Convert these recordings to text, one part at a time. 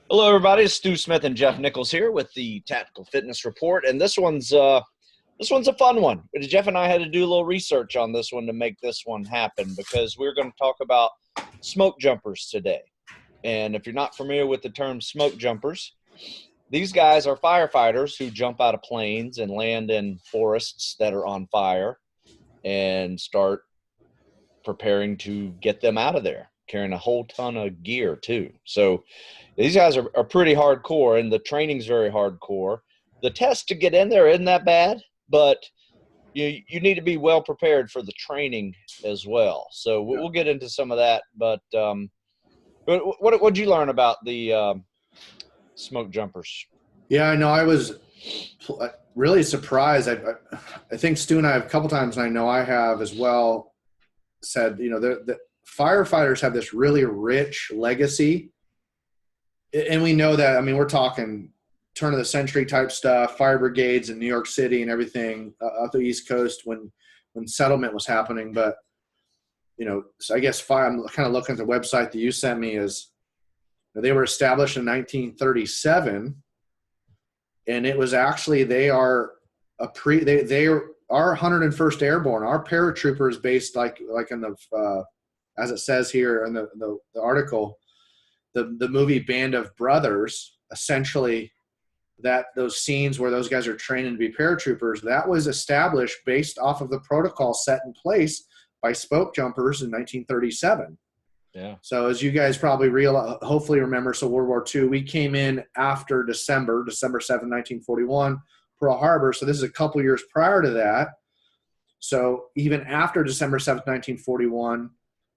Hello, everybody. It's Stu Smith and Jeff Nichols here with the Tactical Fitness Report, and this one's a fun one. Jeff and I had to do a little research on this one to make this one happen because we're going to talk about smoke jumpers today. And if you're not familiar with the term smoke jumpers, these guys are firefighters who jump out of planes and land in forests that are on fire and start preparing to get them out of there, carrying a whole ton of gear too. So these guys are pretty hardcore, and the training's very hardcore. The test to get in there isn't that bad, but you need to be well prepared for the training as well. So we'll get into some of that. But what'd you learn about the smoke jumpers? Yeah, I know. I was really surprised. I think Stu and I have a couple times, and I know I have as well, said, the firefighters have this really rich legacy. And we know that, we're talking turn of the century type stuff, fire brigades in New York City and everything up the East Coast when settlement was happening. But, so I guess I'm kind of looking at the website that you sent me is they were established in 1937. And it was actually, they are our 101st Airborne, our paratroopers based like in the, as it says here in the article, the movie Band of Brothers, essentially those scenes where those guys are training to be paratroopers, that was established based off of the protocol set in place by smoke jumpers in 1937. Yeah. So as you guys probably hopefully remember, so World War II, we came in after December 7th, 1941, Pearl Harbor. So this is a couple years prior to that. So even after December 7th, 1941,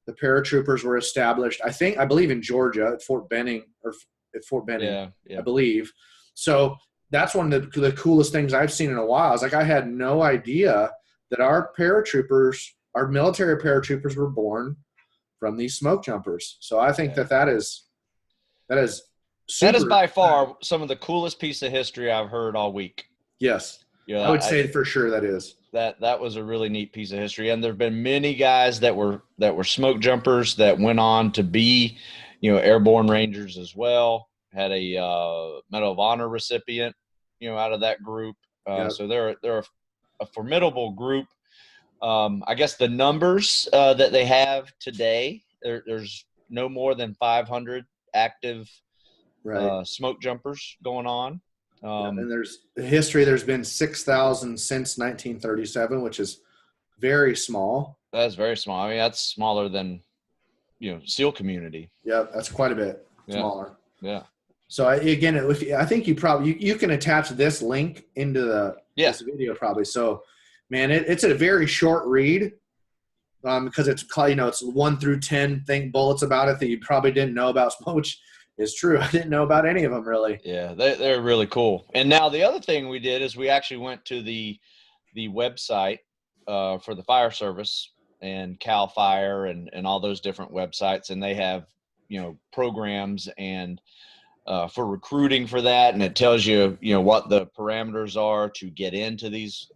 the paratroopers were established, I believe in Georgia at Fort Benning, Yeah. I believe. So that's one of the coolest things I've seen in a while. It's like I had no idea that our military paratroopers were born from these smoke jumpers. So I think that is super. That is by far some of the coolest piece of history I've heard all week. Yes. Yeah, I would say for sure that is. That was a really neat piece of history. And there have been many guys that were smoke jumpers that went on to be, airborne rangers as well. Had a Medal of Honor recipient, out of that group. Yep. So they're a formidable group. I guess the numbers that they have today, there's no more than 500 active smoke jumpers going on. And there's been 6,000 since 1937, which is very small. That's very small. That's smaller than, SEAL community. Yeah, that's quite a bit smaller. Yeah. So I think you can attach this link into this video probably. So, man, it's a very short read because it's 1 through 10 bullets about it that you probably didn't know about, which is true. I didn't know about any of them really. Yeah, they're really cool. And now the other thing we did is we actually went to the website for the fire service and CAL FIRE and all those different websites, and they have programs and for recruiting for that, and it tells you what the parameters are to get into these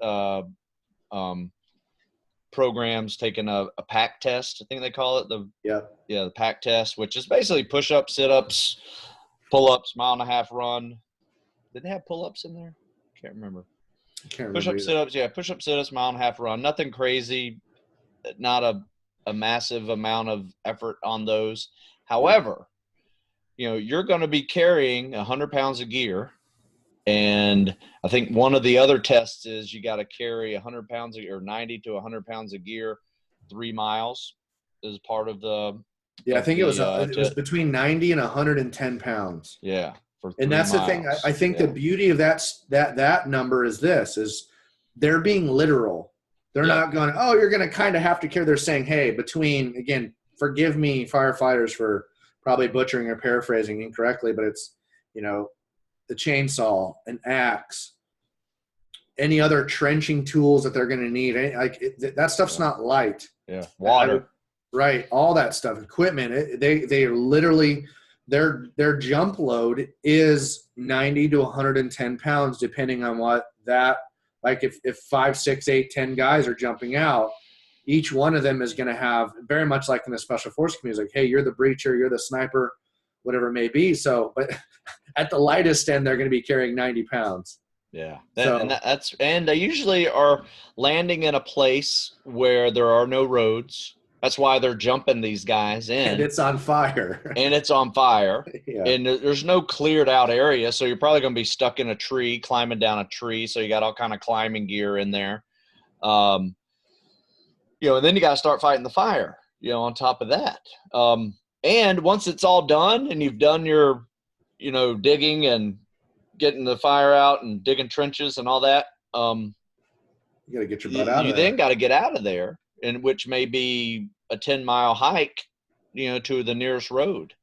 programs, taking a pack test, I think they call it, the pack test, which is basically push-ups, sit-ups, pull-ups, mile-and-a-half run. Did they have pull-ups in there? Can't remember. Push-ups, sit-ups, push-ups, sit-ups, mile-and-a-half run. Nothing crazy, not a massive amount of effort on those. However, you're going to be carrying 100 pounds of gear. And I think one of the other tests is you got to carry 100 pounds or 90 to 100 pounds of gear 3 miles as part of the. Yeah, I think it was between 90 and 110 pounds. Yeah. And that's miles. The thing. I think the beauty of that number is they're being literal. They're not going, oh, you're going to kind of have to carry. They're saying, hey, again, forgive me, firefighters, for probably butchering or paraphrasing incorrectly, but it's, the chainsaw, an axe, any other trenching tools that they're going to need. That stuff's not light. Yeah, water. Right, all that stuff, equipment. They are literally, their jump load is 90 to 110 pounds, depending on what that. Like if 5, 6, 8, 10 guys are jumping out, each one of them is going to have, very much like in the special force community, like, hey, you're the breacher, you're the sniper. whatever it may be. So, but at the lightest end, they're going to be carrying 90 pounds. Yeah. So, And they usually are landing in a place where there are no roads. That's why they're jumping these guys in. and it's on fire. And it's on fire. Yeah. And there's no cleared out area. So you're probably going to be stuck in a tree, climbing down a tree. So you got all kind of climbing gear in there. And then you got to start fighting the fire, on top of that. And once it's all done and you've done your, digging and getting the fire out and digging trenches and all that, you got to get your butt out of there. You then got to get out of there, which may be a 10-mile hike, to the nearest road,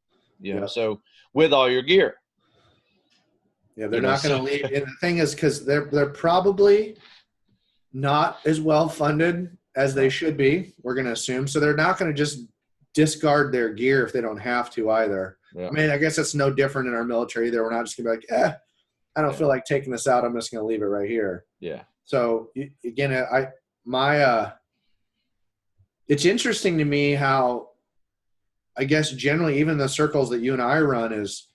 so with all your gear. Yeah, they're not going to leave. And the thing is, because they're probably not as well funded as they should be, we're going to assume. So they're not going to just discard their gear if they don't have to either. Yeah. I mean, I guess it's no different in our military either. We're not just going to be like, I don't feel like taking this out. I'm just going to leave it right here. Yeah. So again, it's interesting to me how, I guess generally even the circles that you and I run is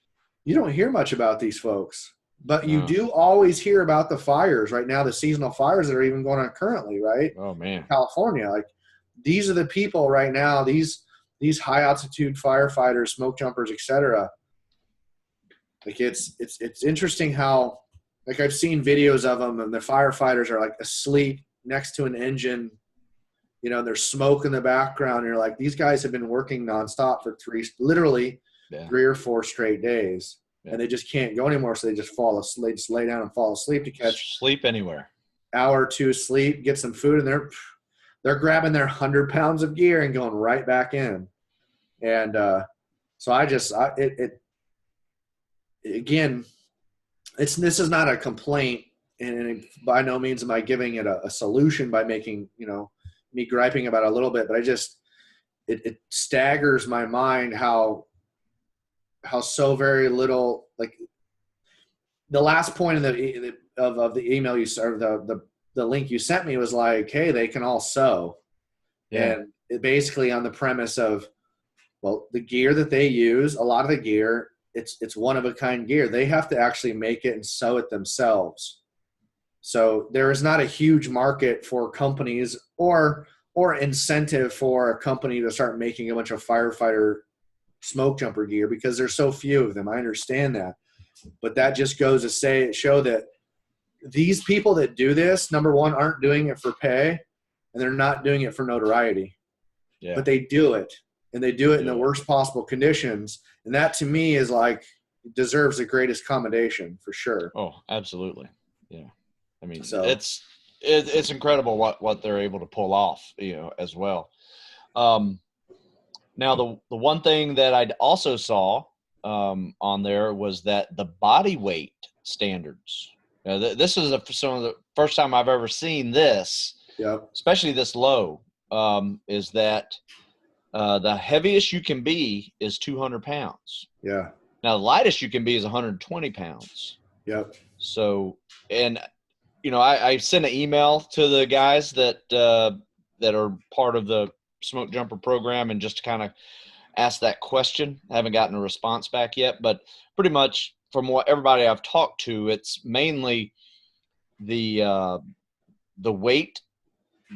you don't hear much about these folks, but you do always hear about the fires right now, the seasonal fires that are even going on currently, right? Oh man. In California. Like these are the people right now, these high altitude firefighters, smoke jumpers, etc. Like it's interesting how, like I've seen videos of them and the firefighters are like asleep next to an engine, there's smoke in the background. And you're like, these guys have been working nonstop for 3 or 4 straight days, and they just can't go anymore. So they just fall asleep, they just lay down and fall asleep to catch sleep anywhere. Hour or 2 sleep, get some food, and they're grabbing their 100 pounds of gear and going right back in. And so again, this is not a complaint, and by no means am I giving it a solution by making, me griping about it a little bit, but it staggers my mind how so very little, like the last point of the email you or the link you sent me was like, hey, they can all sew. Yeah. And it basically on the premise of, well, the gear that they use, a lot of the gear, it's one of a kind gear. They have to actually make it and sew it themselves. So there is not a huge market for companies or incentive for a company to start making a bunch of firefighter smoke jumper gear because there's so few of them. I understand that. But that just goes to show that these people that do this, number one, aren't doing it for pay, and they're not doing it for notoriety. Yeah. But they do it, and they do it in the worst possible conditions. And that to me is like deserves the greatest commendation for sure. Oh, absolutely. Yeah. I mean, it's incredible what they're able to pull off, as well. Now, the one thing that I also saw on there was that the body weight standards. This is some of the first time I've ever seen this, especially this low, is that the heaviest you can be is 200 pounds. Yeah. Now, the lightest you can be is 120 pounds. Yep. So, and I sent an email to the guys that are part of the smoke jumper program and just to kind of ask that question. I haven't gotten a response back yet, but pretty much from what everybody I've talked to, it's mainly the weight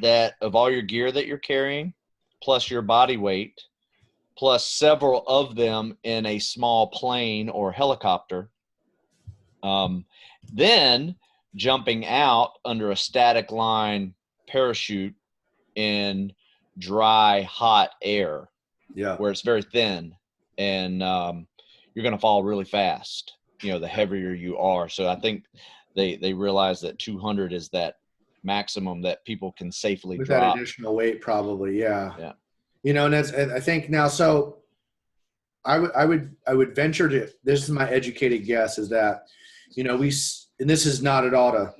of all your gear that you're carrying, plus your body weight, plus several of them in a small plane or helicopter. Then jumping out under a static line parachute in dry, hot air, where it's very thin, and you're going to fall really fast, the heavier you are. So I think they realize that 200 is that maximum that people can safely with drop. That additional weight, probably. Yeah. And that's, I think now, so I would venture to, this is my educated guess, is that, and this is not at all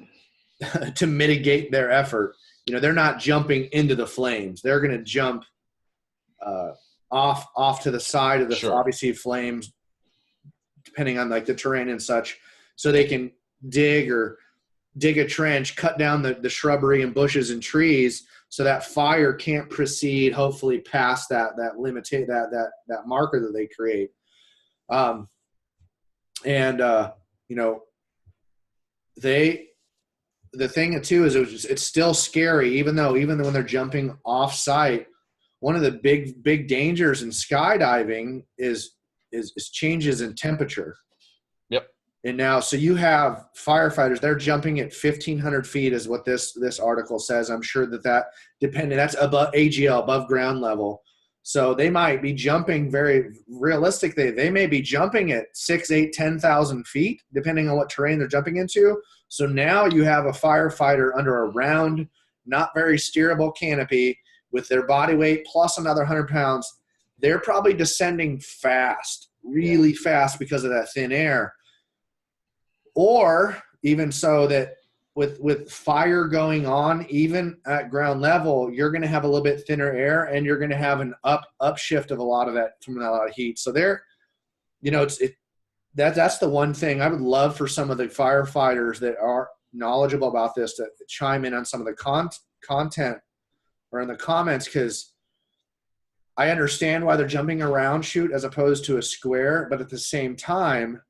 to mitigate their effort. They're not jumping into the flames. They're going to jump off to the side of the obviously flames, depending on like the terrain and such, so they can dig a trench, cut down the shrubbery and bushes and trees, so that fire can't proceed. Hopefully past that marker that they create. And you know, the thing too is it's still scary, even when they're jumping off site. One of the big dangers in skydiving is changes in temperature. Yep. And now, so you have firefighters, they're jumping at 1,500 feet is what this article says. I'm sure that's above AGL, above ground level. So they might be jumping very realistically. They may be jumping at 6, 8, 10,000 feet, depending on what terrain they're jumping into. So now you have a firefighter under a round, not very steerable canopy with their body weight plus another 100 pounds. They're probably descending fast, really fast because of that thin air. Or even so that with fire going on, even at ground level, you're going to have a little bit thinner air, and you're going to have an upshift of a lot of that from a lot of heat. So that's the one thing I would love for some of the firefighters that are knowledgeable about this to chime in on some of the content or in the comments, because I understand why they're jumping around chute as opposed to a square, but at the same time,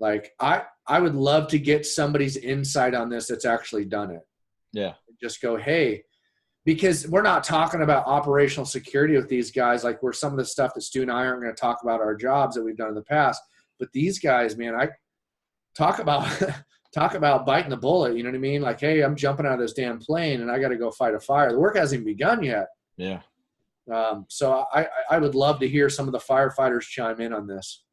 like I would love to get somebody's insight on this that's actually done it. Yeah. Just go, hey, because we're not talking about operational security with these guys, like we're some of the stuff that Stu and I aren't going to talk about our jobs that we've done in the past. But these guys, man, I talk about biting the bullet. You know what I mean? Like, hey, I'm jumping out of this damn plane and I got to go fight a fire. The work hasn't even begun yet. Yeah. So I would love to hear some of the firefighters chime in on this.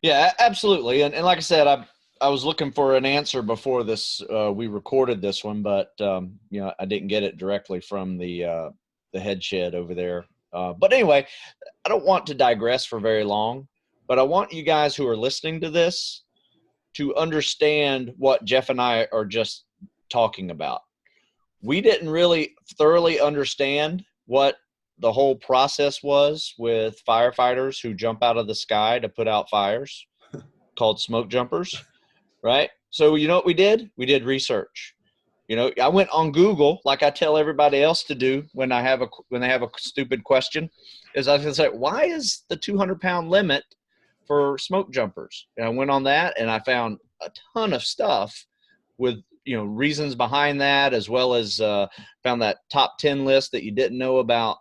Yeah, absolutely. And like I said, I was looking for an answer before this. We recorded this one, but I didn't get it directly from the head shed over there. But anyway, I don't want to digress for very long, but I want you guys who are listening to this to understand what Jeff and I are just talking about. We didn't really thoroughly understand what the whole process was with firefighters who jump out of the sky to put out fires, called smoke jumpers, right? So you know what we did? We did research. I went on Google, like I tell everybody else to do when they have a stupid question, is I was going to say, why is the 200-pound limit for smoke jumpers? And I went on that and I found a ton of stuff with reasons behind that, as well as found that top 10 list that you didn't know about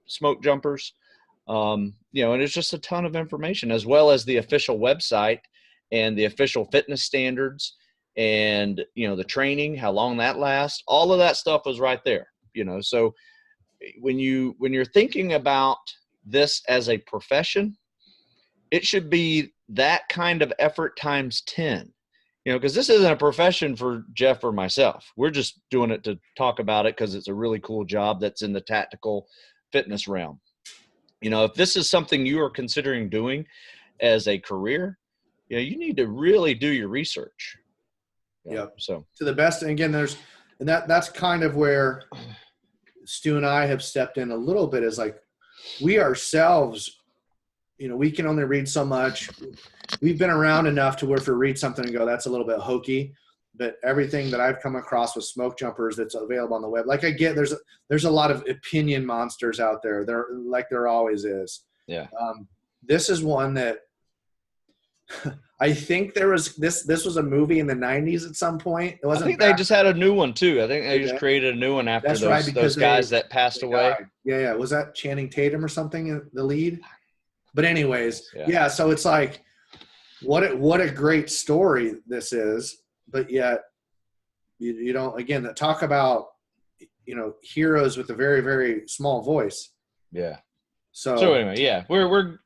smoke jumpers. And it's just a ton of information, as well as the official website and the official fitness standards and, the training, how long that lasts. All of that stuff was right there, So when you're thinking about this as a profession, it should be that kind of effort times 10. Because this isn't a profession for Jeff or myself. We're just doing it to talk about it because it's a really cool job that's in the tactical fitness realm. If this is something you are considering doing as a career, you need to really do your research. Yeah. So to the best, and again, that's kind of where Stu and I have stepped in a little bit, is like we ourselves, we can only read so much. We've been around enough to where if we read something and go, that's a little bit hokey, but everything that I've come across with smoke jumpers that's available on the web, like I get, there's a lot of opinion monsters out there. There always is. Yeah. This is one that I think this was a movie in the 90s at some point. It wasn't. I think they just had a new one too. I think they just created a new one after those guys that passed away. Died. Yeah. Was that Channing Tatum or something in the lead? But anyways, yeah. So it's like, what a great story this is, but yet you don't, again, talk about, heroes with a very, very small voice. Yeah. So anyway, yeah, we're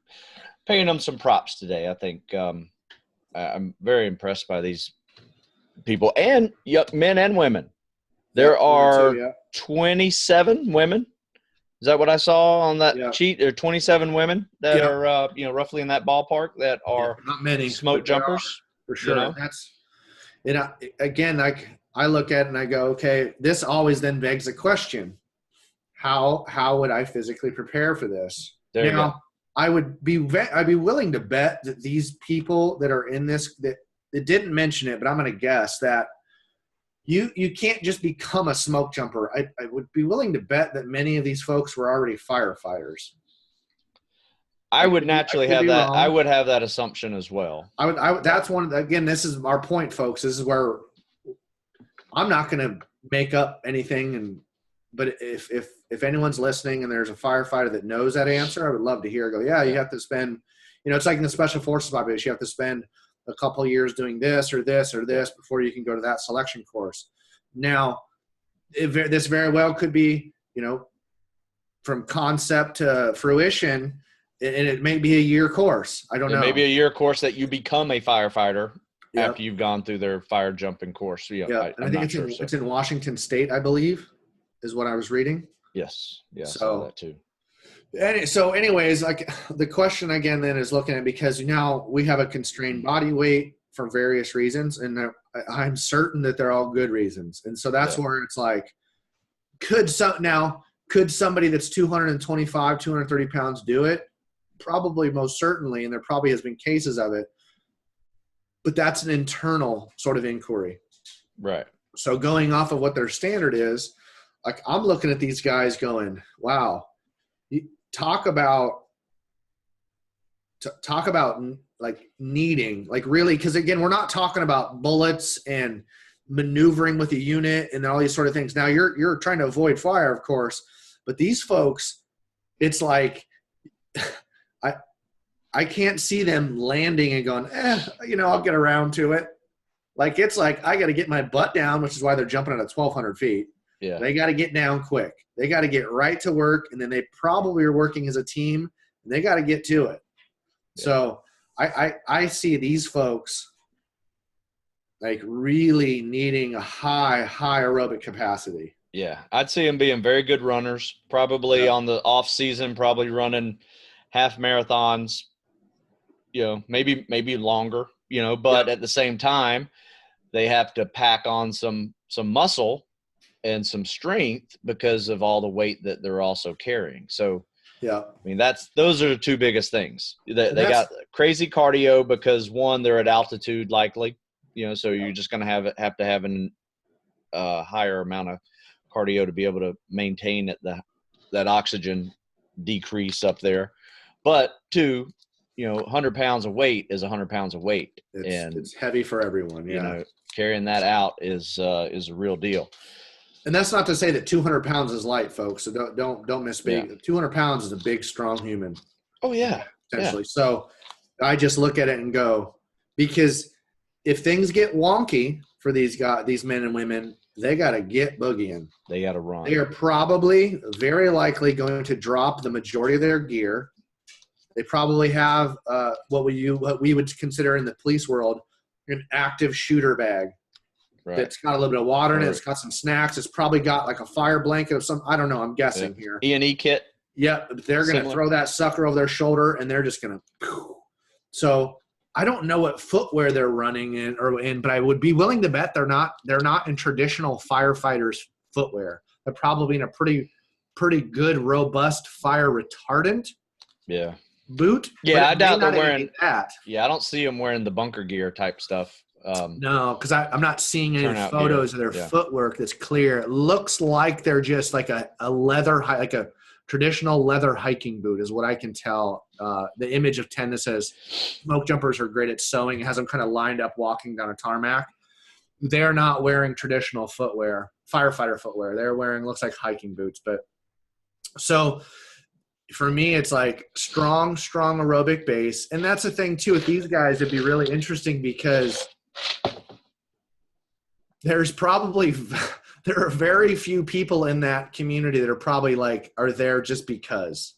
paying them some props today. I think I'm very impressed by these people, and men and women. There are 27 women. Is that what I saw on that sheet? There are 27 women that are, roughly in that ballpark that are not many smoke jumpers. For sure. That's, again, like I look at it and I go, okay, this always then begs a question. How would I physically prepare for this? There you go. I'd be willing to bet that these people that are in this, that didn't mention it, but I'm going to guess that you can't just become a smoke jumper. I would be willing to bet that many of these folks were already firefighters. I would naturally could have be that. wrong. I would have that assumption as well. I would, that's one. Again, this is our point, folks. This is where I'm not going to make up anything. But if anyone's listening and there's a firefighter that knows that answer, I would love to hear. Go, yeah, you have to spend. It's like in the special forces population, you have to spend a couple of years doing this or this or this before you can go to that selection course. Now, this very well could be, from concept to fruition, and it may be a year course. I don't know. Maybe a year course that you become a firefighter after you've gone through their fire jumping course. Yeah, and I think it's in Washington State, I believe, is what I was reading. Yes, yeah, so, I saw that too. So anyways, like the question again then is looking at, because now we have a constrained body weight for various reasons, and I'm certain that they're all good reasons. And so that's where it's like, could somebody that's 225, 230 pounds do it? Probably, most certainly, and there probably has been cases of it. But that's an internal sort of inquiry. Right. So going off of what their standard is, like I'm looking at these guys going, wow, talk about like needing, like really, because again, we're not talking about bullets and maneuvering with a unit and all these sort of things. Now you're trying to avoid fire, of course, but these folks, it's like I can't see them landing and going, I'll get around to it. Like, it's like, I got to get my butt down, which is why they're jumping at 1,200 feet. Yeah. They got to get down quick. They got to get right to work. And then they probably are working as a team, and they got to get to it. Yeah. So I see these folks like really needing a high aerobic capacity. Yeah. I'd see them being very good runners, probably on the off season, probably running half marathons, maybe longer, but at the same time, they have to pack on some muscle and some strength because of all the weight that they're also carrying. So, I mean, those are the two biggest things. They got crazy cardio because, one, they're at altitude likely, so you're just going to have to have a higher amount of cardio to be able to maintain that oxygen decrease up there. But two, 100 pounds of weight is 100 pounds of weight. It's heavy for everyone. Yeah. Carrying that out is a real deal. And that's not to say that 200 pounds is light, folks. So don't misspeak. Yeah. 200 pounds is a big, strong human. Oh yeah. Essentially. Yeah. So I just look at it and go, because if things get wonky for these men and women, they got to get boogieing. They got to run. They are probably very likely going to drop the majority of their gear. They probably have what we would consider in the police world an active shooter bag. Right. That's got a little bit of water in it. It's got some snacks. It's probably got like a fire blanket of some. I don't know. I'm guessing here. E&E kit. Yep. They're going to throw that sucker over their shoulder, and they're just going to. So I don't know what footwear they're running in, but I would be willing to bet they're not in traditional firefighters footwear. They're probably in a pretty good, robust fire retardant. Yeah. Boot. Yeah, I doubt they're wearing that. Yeah, I don't see them wearing the bunker gear type stuff. No, because I'm not seeing any photos of their footwork that's clear. It looks like they're just like a leather, like a traditional leather hiking boot is what I can tell. The image of 10 that says smoke jumpers are great at sewing. It has them kind of lined up walking down a tarmac. They're not wearing traditional footwear, firefighter footwear. They're wearing, looks like hiking boots. But so for me, it's like strong aerobic base. And that's the thing too with these guys. It'd be really interesting because there are very few people in that community that are probably are there just because.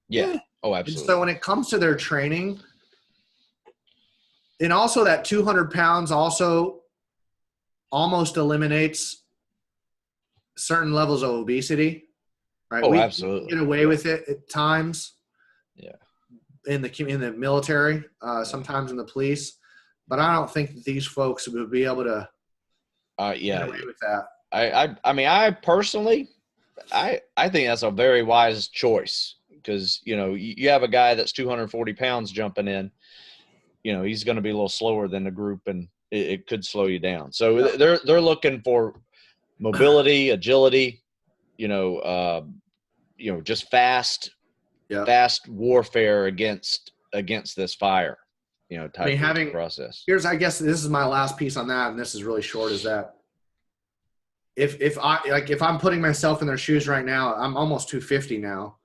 Yeah. Oh, absolutely. And so when it comes to their training, and also that 200 pounds also almost eliminates certain levels of obesity, right? Oh, absolutely. Get away with it at times. Yeah. In the military, sometimes in the police, but I don't think that these folks would be able to get away with that. I mean, I personally, I think that's a very wise choice because, you have a guy that's 240 pounds jumping in, he's going to be a little slower than the group and it could slow you down. So they're looking for mobility, agility, just fast, fast warfare against this fire, type of process. I guess this is my last piece on that, and this is really short, is that if I'm putting myself in their shoes right now, I'm almost 250 now.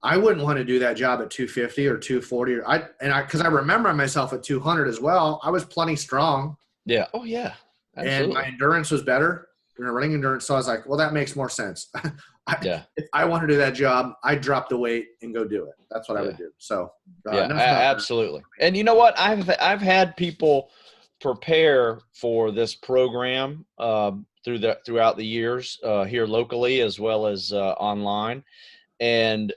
I wouldn't want to do that job at 250 or 240 because I remember myself at 200 as well. I was plenty strong. Yeah. Oh yeah. Absolutely. And my endurance was better, running endurance. So I was like, well, that makes more sense. If I want to do that job, I'd drop the weight and go do it. That's what I would do. So absolutely. And you know what? I've had people prepare for this program throughout the years here locally as well as online. And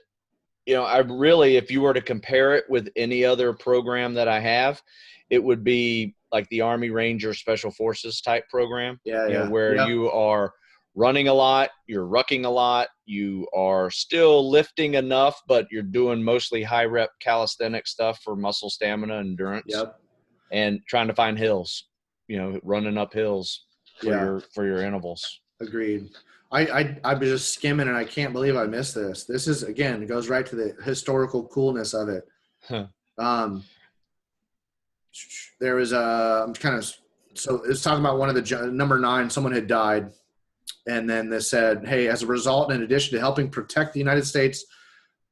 I really, if you were to compare it with any other program that I have, it would be like the Army Ranger Special Forces type program. Where you are running a lot, you're rucking a lot, you are still lifting enough, but you're doing mostly high rep calisthenic stuff for muscle stamina, endurance, and trying to find hills, running up hills for your intervals. Agreed. I was just skimming, and I can't believe I missed this. This is, again, it goes right to the historical coolness of it. There was so it's talking about one of the number 9, someone had died. And then they said, hey, as a result, in addition to helping protect the United States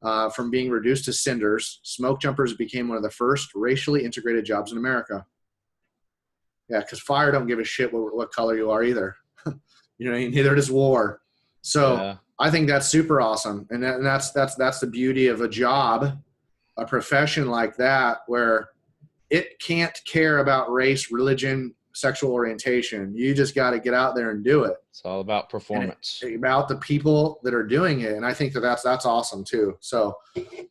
from being reduced to cinders, smoke jumpers became one of the first racially integrated jobs in America. Yeah, because fire don't give a shit what color you are either. Neither does war. So I think that's super awesome. And that's the beauty of a job, a profession like that, where it can't care about race, religion, sexual orientation. You just got to get out there and do it. It's all about performance. It's about the people that are doing it. And I think that's awesome too. So,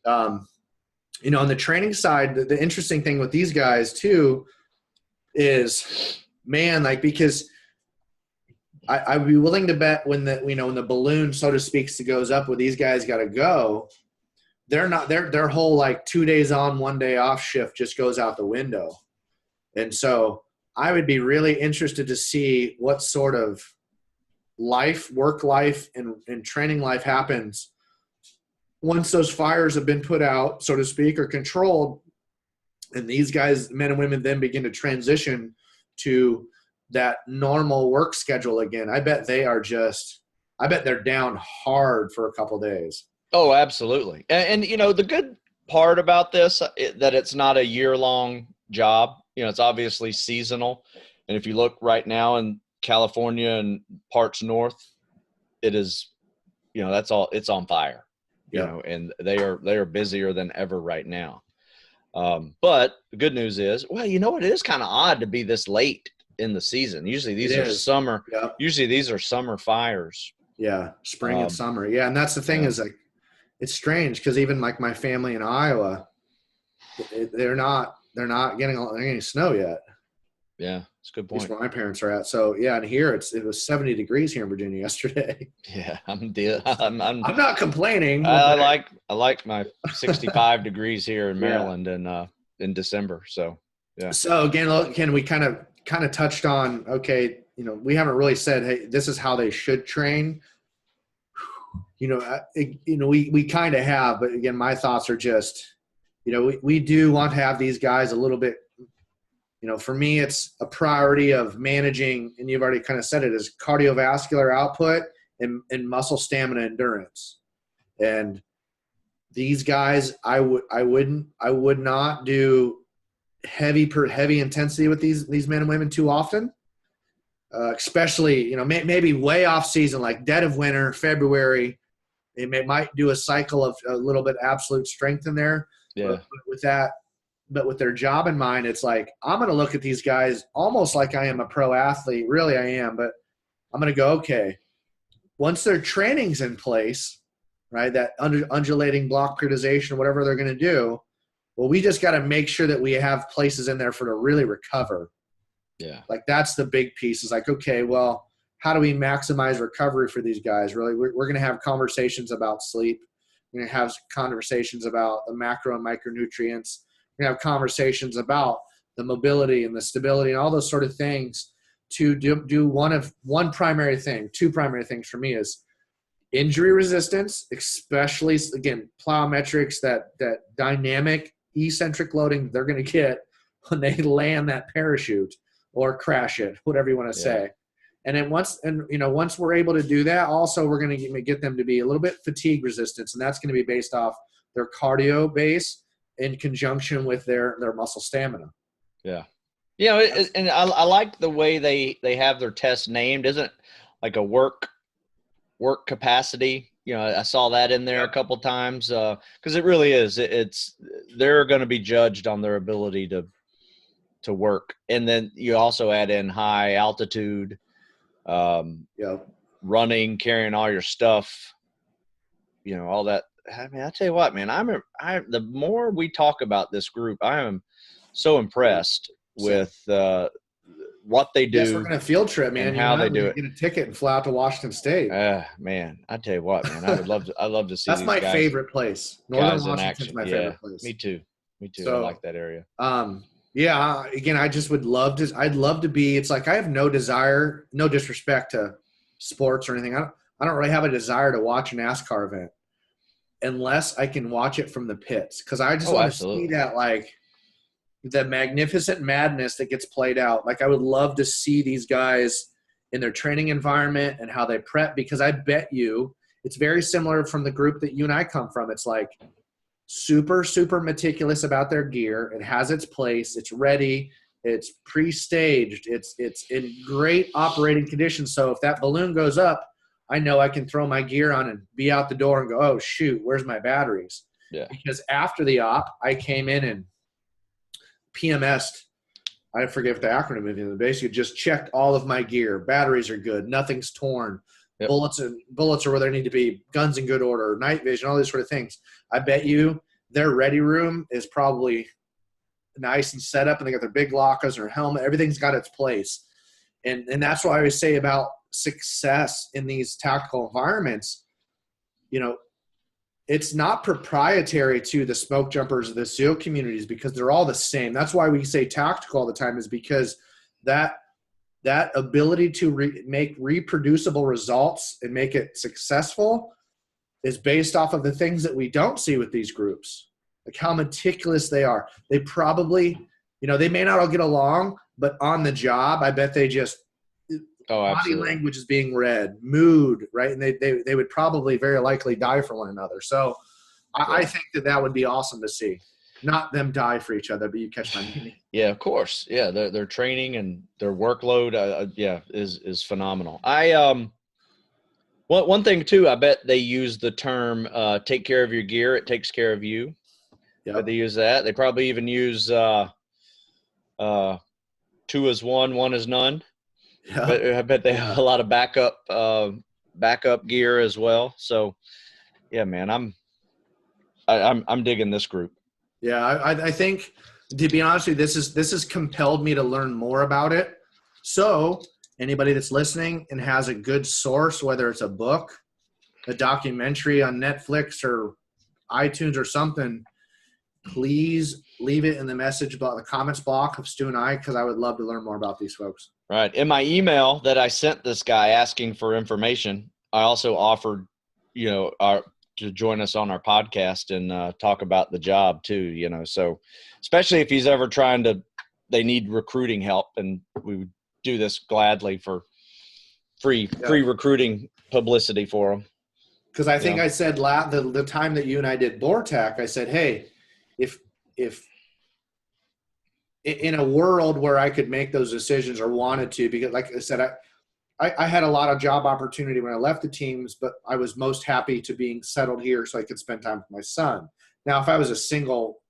on the training side, the interesting thing with these guys too is, man, because I'd be willing to bet when the balloon, so to speak, goes up, where these guys got to go, they're not, their whole 2 days on, 1 day off shift just goes out the window. And so I would be really interested to see what sort of work life and training life happens once those fires have been put out, so to speak, or controlled. And these guys, men and women, then begin to transition to that normal work schedule again. I bet they're down hard for a couple of days. Oh, absolutely. And the good part about this, that it's not a year-long job. It's obviously seasonal. And if you look right now in California and parts north, it is, it's on fire, and they are busier than ever right now. But the good news is, it is kind of odd to be this late in the season. Usually these are summer. Yep. Usually these are summer fires. Yeah. Spring and summer. Yeah. And that's the thing is it's strange because even my family in Iowa, they're not getting any snow yet. Yeah. It's a good point. That's where my parents are at. So yeah. And here it was 70 degrees here in Virginia yesterday. Yeah. I'm not complaining. I like my 65 degrees here in Maryland in December. So yeah. So again, we kind of touched on, okay, we haven't really said, hey, this is how they should train. We kind of have, but again, my thoughts are just, we do want to have these guys a little bit, for me, it's a priority of managing, and you've already kind of said it, is cardiovascular output and muscle stamina endurance. And these guys, I would not do heavy intensity with these men and women too often, especially, maybe way off season, like dead of winter, February. They might do a cycle of a little bit absolute strength in there. Yeah. But with their job in mind, it's like, I'm going to look at these guys almost like I am a pro athlete. Really, I am. But I'm going to go, okay, once their training's in place, right, that undulating block periodization, whatever they're going to do, well, we just got to make sure that we have places in there for to really recover. Yeah. That's the big piece, is okay, well, how do we maximize recovery for these guys? Really, we're going to have conversations about sleep. We're going to have conversations about the macro and micronutrients. We're going to have conversations about the mobility and the stability and all those sort of things to do one primary thing. Two primary things for me is injury resistance, especially, again, plyometrics, that dynamic eccentric loading they're going to get when they land that parachute or crash it, whatever you want to say. And then once we're able to do that, also we're going to get them to be a little bit fatigue resistance, and that's going to be based off their cardio base in conjunction with their muscle stamina. Yeah. And I like the way they have their tests named. Isn't like a work capacity? I saw that in there a couple times because it really is. They're going to be judged on their ability to work, and then you also add in high altitude, running, carrying all your stuff, all that. I mean, I tell you what, man, the more we talk about this group, I am so impressed with what they do. Yes, we're going to field trip, man. And how they do it. Get a ticket and fly out to Washington State. Man, I tell you what, man, I'd love to see. That's my favorite place. Northern Washington's my favorite place. Me too. So, I like that area. Again, I just would love to. I'd love to be. It's like I have no desire, no disrespect to sports or anything. I don't really have a desire to watch a NASCAR event unless I can watch it from the pits, because I just want to see that, like, the magnificent madness that gets played out. Like, I would love to see these guys in their training environment and how they prep, because I bet you it's very similar from the group that you and I come from. It's like super, super meticulous about their gear. It has its place. It's ready. It's pre-staged. It's in great operating conditions. So if that balloon goes up, I know I can throw my gear on and be out the door and go, oh, shoot, where's my batteries? Yeah. Because after the op, I came in and PMS'd. I forget what the acronym is. Basically, just checked all of my gear. Batteries are good. Nothing's torn. Yep. Bullets are where they need to be. Guns in good order. Night vision. All these sort of things. I bet you their ready room is probably nice and set up, and they got their big lockers or helmet. Everything's got its place. And that's what I always say about success in these tactical environments. It's not proprietary to the smoke jumpers or the SEAL communities, because they're all the same. That's why we say tactical all the time, is because that ability to make reproducible results and make it successful is based off of the things that we don't see with these groups, like how meticulous they are. They probably, they may not all get along, but on the job, I bet they just body language is being read, mood, right? And they would probably very likely die for one another. So I think that would be awesome to see. Not them die for each other, but you catch my meaning. Yeah, of course. Yeah, their training and their workload, is phenomenal. One thing too, I bet they use the term "take care of your gear; it takes care of you." Yeah, they use that. They probably even use 2 is 1, 1 is none. Yeah. But I bet they have a lot of backup gear as well. So, yeah, man, I'm digging this group. Yeah, I think, to be honest with you, this has compelled me to learn more about it. So anybody that's listening and has a good source, whether it's a book, a documentary on Netflix or iTunes or something, please leave it in the comments block of Stu and I, because I would love to learn more about these folks. Right. In my email that I sent this guy asking for information, I also offered, to join us on our podcast and talk about the job too, so especially if he's ever they need recruiting help, and we would do this gladly for free recruiting publicity for them. Because I think I said the time that you and I did BORTAC, I said, hey, if in a world where I could make those decisions or wanted to, because like I said, I had a lot of job opportunity when I left the teams, but I was most happy to being settled here so I could spend time with my son. Now, if I was a single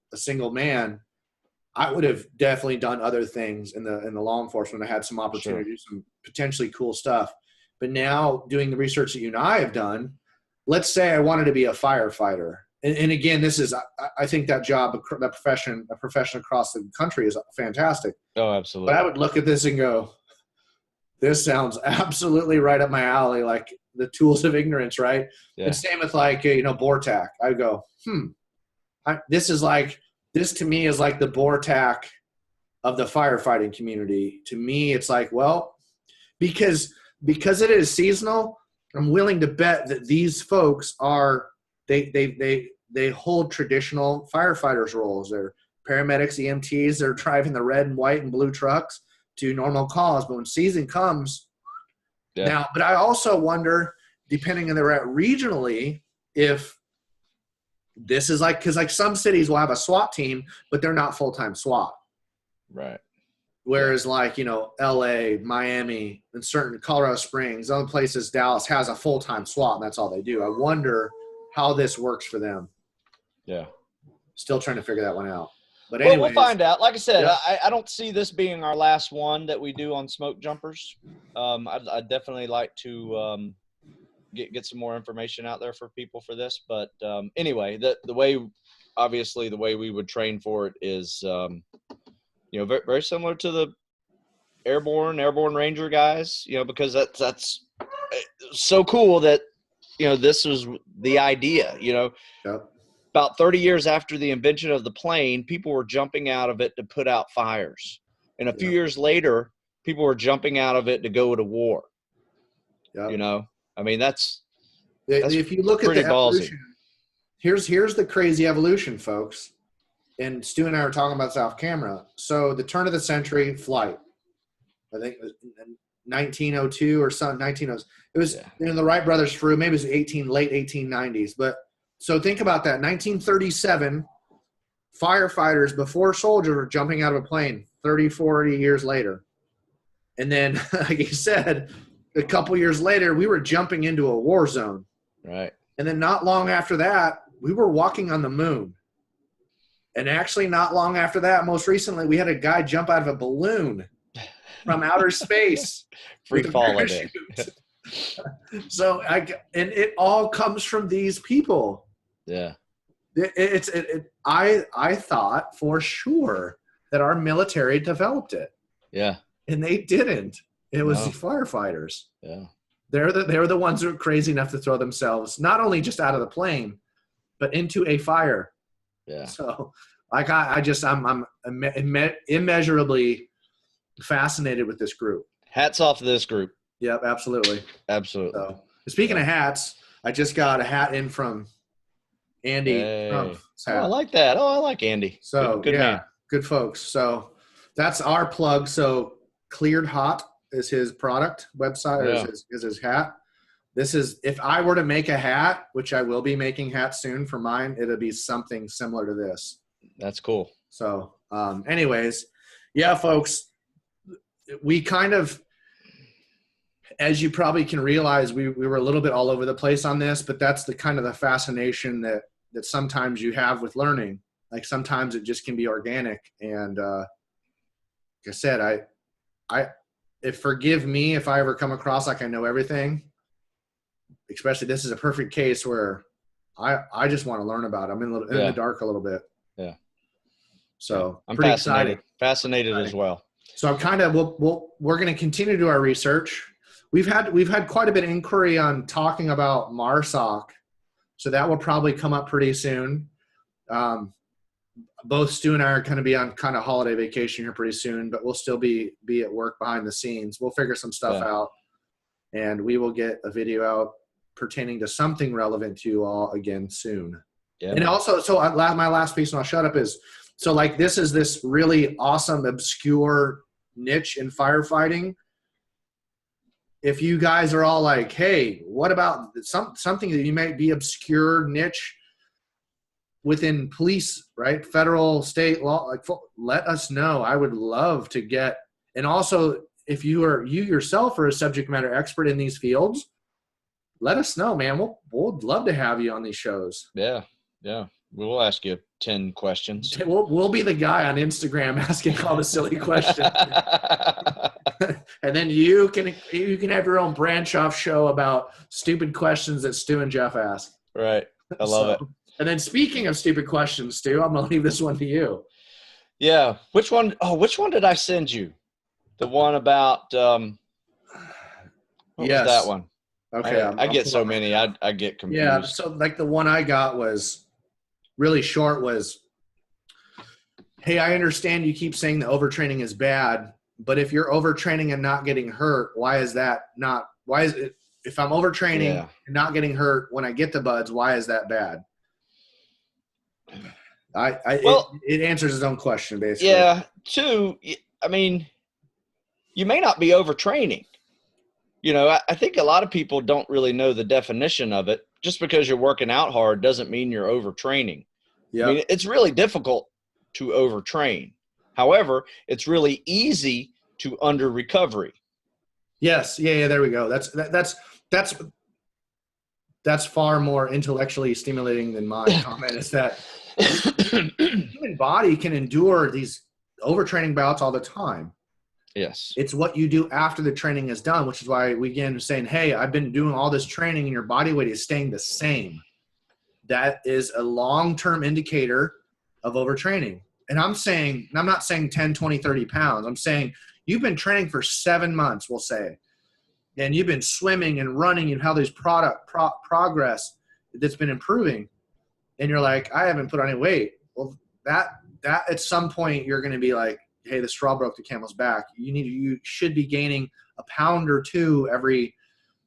man, I would have definitely done other things in the law enforcement. I had some opportunity to do some potentially cool stuff. But now, doing the research that you and I have done, let's say I wanted to be a firefighter. And again, I think that job, a profession across the country is fantastic. Oh, absolutely. But I would look at this and go, this sounds absolutely right up my alley, like the tools of ignorance, right? Yeah. And same with BORTAC. I go, this to me is like the BORTAC of the firefighting community. To me, it's like, well, because it is seasonal, I'm willing to bet that these folks are they hold traditional firefighters roles. They're paramedics, EMTs. They're driving the red and white and blue trucks to normal calls. But when season comes, now, but I also wonder, depending on where they're at regionally, if this is like, because like some cities will have a SWAT team, but they're not full-time SWAT. Right. Whereas like, LA, Miami, and certain Colorado Springs, other places, Dallas has a full-time SWAT, and that's all they do. I wonder how this works for them. Yeah. Still trying to figure that one out. But anyways, we'll find out. Like I said, I don't see this being our last one that we do on smoke jumpers. I'd definitely like to get some more information out there for people for this. But anyway, the way we would train for it is, very, very similar to the airborne ranger guys, because that's so cool that, this was the idea, About 30 years after the invention of the plane, people were jumping out of it to put out fires. And a few years later, people were jumping out of it to go to war. Yeah. I mean, that's if you look at the evolution, ballsy. Here's the crazy evolution, folks. And Stu and I were talking about this off camera. So the turn of the century flight, I think it was 1902 or something, 1900s. It was the Wright brothers flew, maybe it was late 1890s. But so think about that. 1937, firefighters before soldiers were jumping out of a plane 30, 40 years later. And then, like you said, a couple years later, we were jumping into a war zone. Right. And then not long after that, we were walking on the moon. And actually not long after that, most recently, we had a guy jump out of a balloon from outer space. Free falling. So and it all comes from these people. Yeah. I thought for sure that our military developed it. Yeah. And they didn't. It was the firefighters. Yeah. They're the ones who are crazy enough to throw themselves not only just out of the plane, but into a fire. Yeah. So I'm immeasurably fascinated with this group. Hats off to this group. Yep, absolutely. Absolutely. So, speaking of hats, I just got a hat in from Andy. Oh, I like that. Oh, I like Andy. So good man. Good folks. So that's our plug. So Cleared Hot is his product website, is his hat. This is, if I were to make a hat, which I will be making hats soon for mine, it'll be something similar to this. That's cool. So anyways, folks, we kind of, as you probably can realize, we were a little bit all over the place on this, but that's the kind of the fascination that sometimes you have with learning. Like sometimes it just can be organic. And like I said, forgive me if I ever come across like I know everything. Especially this is a perfect case where I just want to learn about it. I'm in the dark a little bit. Yeah. So I'm pretty fascinated. excited. Fascinated as well. So I'm kind of we're going to continue to do our research. We've had quite a bit of inquiry on talking about MARSOC, so that will probably come up pretty soon. Both Stu and I are going to be on kind of holiday vacation here pretty soon, but we'll still be at work behind the scenes. We'll figure some stuff out, and we will get a video out pertaining to something relevant to you all again soon. Yeah. And also, so my last piece, and I'll shut up, is so like this is this really awesome obscure niche in firefighting. If you guys are all like, hey, what about something that you might be obscure niche within police, right? Federal, state law, like let us know. I would love to get, and also if you yourself are a subject matter expert in these fields, let us know, man. We'll love to have you on these shows. Yeah. Yeah. We'll ask you 10 questions. We'll be the guy on Instagram asking all the silly questions. And then you can have your own branch off show about stupid questions that Stu and Jeff ask. Right. I love it. And then speaking of stupid questions, Stu, I'm going to leave this one to you. Yeah. Which one did I send you? The one about, what was that one? Okay. I get so many. I get confused. Yeah. So like the one I got was really short was, hey, I understand you keep saying the overtraining is bad, but if you're overtraining and not getting hurt, why is it if I'm overtraining Yeah. and not getting hurt when I get the buds, why is that bad? Well, it answers its own question, basically. yeah. Two, I mean, you may not be overtraining. You know, I think a lot of people don't really know the definition of it. Just because you're working out hard doesn't mean you're overtraining. Yep. I mean, it's really difficult to overtrain. However, it's really easy to under recovery. Yes. Yeah. There we go. That's far more intellectually stimulating than my comment. Is that the human body can endure these overtraining bouts all the time. Yes. It's what you do after the training is done, which is why we begin saying, hey, I've been doing all this training and your body weight is staying the same. That is a long-term indicator of overtraining. And I'm not saying 10, 20, 30 pounds. I'm saying you've been training for 7 months, we'll say, and you've been swimming and running and how there's progress that's been improving. And you're like, I haven't put on any weight. Well, that at some point you're going to be like, hey, the straw broke the camel's back. You should be gaining a pound or two every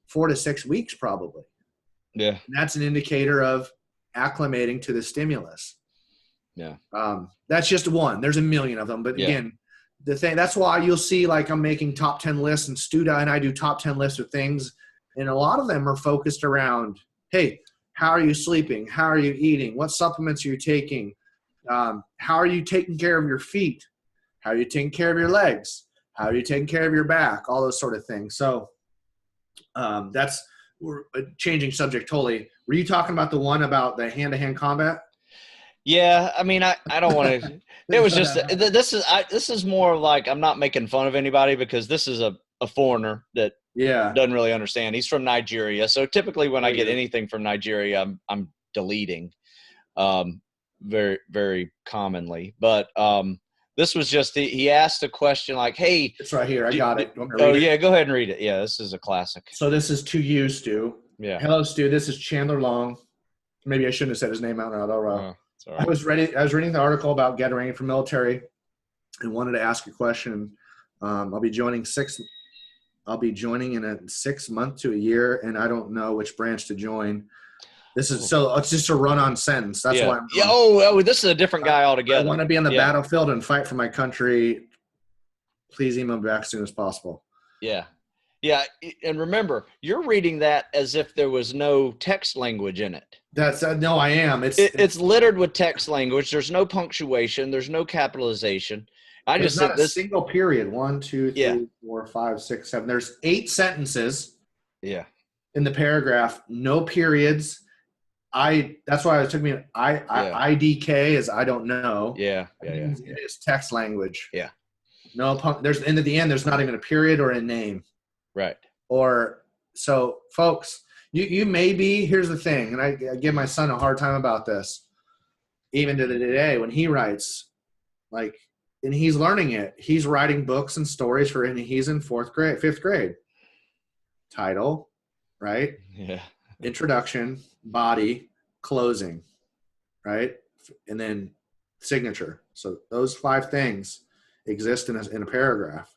4 to 6 weeks, probably. Yeah. And that's an indicator of acclimating to the stimulus. Yeah. That's just one. There's a million of them. But again, that's why you'll see, like, I'm making top 10 lists, and Studa and I do top 10 lists of things. And a lot of them are focused around, hey, how are you sleeping? How are you eating? What supplements are you taking? How are you taking care of your feet? How are you taking care of your legs? How are you taking care of your back? All those sort of things. So we're changing subject totally. Were you talking about the one about the hand-to-hand combat? Yeah, I mean, I don't want to. It was just this is more like, I'm not making fun of anybody, because this is a foreigner that doesn't really understand. He's from Nigeria, so typically when I get anything from Nigeria, I'm deleting, very very commonly. But this was just he asked a question like, "Hey, it's right here. I got it. Yeah, go ahead and read it. Yeah, this is a classic. So this is to you, Stu. Yeah. Hello, Stu. This is Chandler Long. Maybe I shouldn't have said his name out loud. Right. I was reading the article about getting ready for military and wanted to ask a question. I'll be joining in a 6 month to a year, and I don't know which branch to join. This is so it's just a run-on sentence. That's why I'm going. Oh, this is a different guy altogether. I want to be on the battlefield and fight for my country. Please email me back as soon as possible. Yeah. Yeah, and remember, you're reading that as if there was no text language in it. No, I am. It's littered with text language. There's no punctuation. There's no capitalization. There's not a single period. 1, 2, 3, 4, 5, 6, 7. There's 8 sentences. Yeah. In the paragraph, no periods. That's why it took me. IDK is I don't know. Yeah. It's text language. Yeah. No, there's at the end. There's not even a period or a name. Right. So, folks, you may be. Here's the thing, and I give my son a hard time about this, even to today when he writes, like, and he's learning it. He's writing books and stories and he's in 5th grade. Title, right? Yeah. Introduction, body, closing, right? And then signature. So those 5 things exist in a paragraph.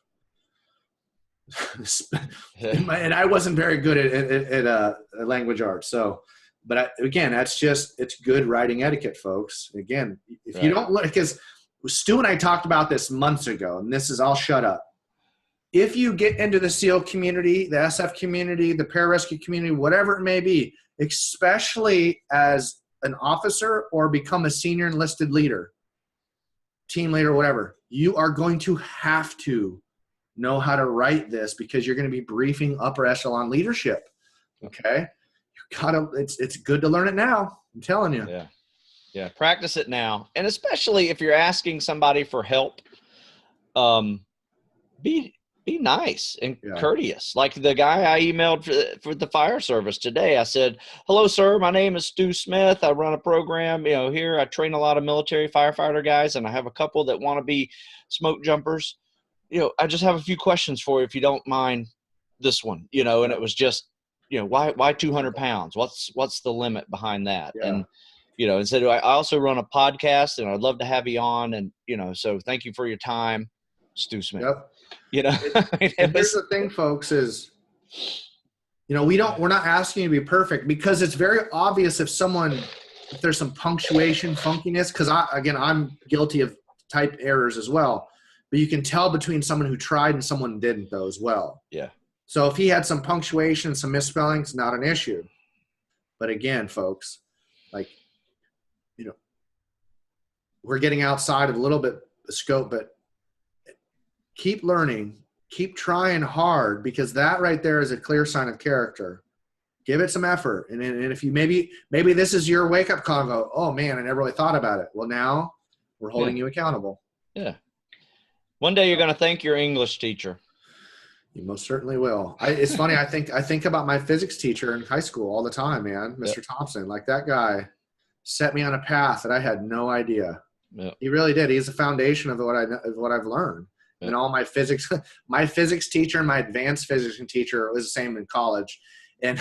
And I wasn't very good at language arts. So, but again, it's good writing etiquette, folks. Again, if you don't look, because Stu and I talked about this months ago, and this is, I'll shut up. If you get into the SEAL community, the SF community, the pararescue community, whatever it may be, especially as an officer or become a senior enlisted leader, team leader, whatever, you are going to have to know how to write this, because you're going to be briefing upper echelon leadership. Okay. It's good to learn it now. I'm telling you. Yeah. Practice it now. And especially if you're asking somebody for help, be nice and courteous. Like the guy I emailed for the fire service today, I said, "Hello, sir. My name is Stu Smith. I run a program, here. I train a lot of military firefighter guys, and I have a couple that want to be smoke jumpers. I just have a few questions for you, if you don't mind this one, and it was just, why 200 pounds? What's the limit behind that?" And, and said, "I also run a podcast, and I'd love to have you on. And, so thank you for your time, Stu Smith." Yep. Here's the thing, folks, is You know, we're not asking you to be perfect, because it's very obvious if there's some punctuation funkiness, because I'm guilty of type errors as well. But you can tell between someone who tried and someone who didn't, though, as well. Yeah. So if he had some punctuation, some misspellings, not an issue. But again, folks, like, you know, we're getting outside of a little bit of scope, but keep learning, keep trying hard, because that right there is a clear sign of character. Give it some effort. And if you maybe this is your wake-up call and go, oh, man, I never really thought about it. Well, now we're holding you accountable. Yeah. One day you're going to thank your English teacher. You most certainly will. It's funny. I think about my physics teacher in high school all the time, man. Mr. Thompson, like, that guy set me on a path that I had no idea. Yep. He really did. He's the foundation of what I've learned. Yep. And all my physics teacher and my advanced physics teacher was the same in college. And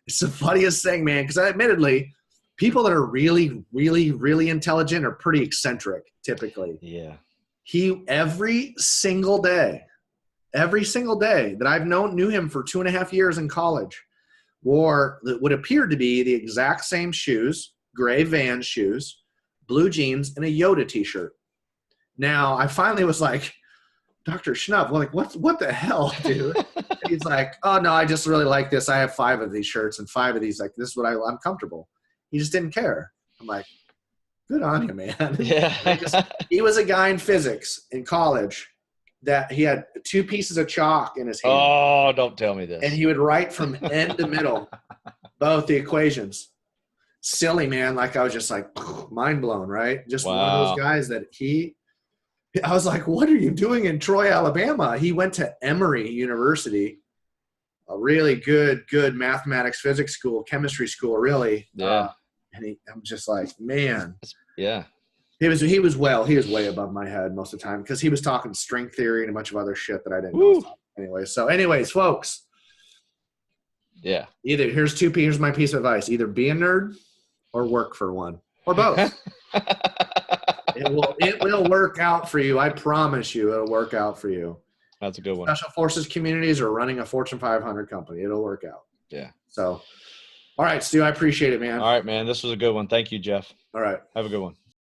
it's the funniest thing, man, because admittedly, people that are really, really, really intelligent are pretty eccentric typically. Yeah. Every single day that I've knew him for 2.5 years in college, wore what appeared to be the exact same shoes, gray Vans shoes, blue jeans, and a Yoda t-shirt. Now, I finally was like, Dr. Schnupp, like, what the hell, dude? He's like, oh, no, I just really like this. I have 5 of these shirts and 5 of these. Like, this is what I'm comfortable. He just didn't care. I'm like, good on you, man. Yeah. He was a guy in physics in college that he had 2 pieces of chalk in his hand. Oh, don't tell me this. And he would write from end to middle, both the equations. Silly, man. Like, I was just like, mind blown, right? Just one of those guys that I was like, what are you doing in Troy, Alabama? He went to Emory University, a really good mathematics, physics school, chemistry school, really. Yeah. I'm just like, man. Yeah. He was way above my head most of the time, because he was talking string theory and a bunch of other shit that I didn't know. Anyways, folks. Yeah. Here's my piece of advice. Either be a nerd or work for one, or both. It will work out for you. I promise you it'll work out for you. That's a good one. Special Forces communities are running a Fortune 500 company. It'll work out. Yeah. So, all right, Stu, I appreciate it, man. All right, man. This was a good one. Thank you, Jeff. All right. Have a good one.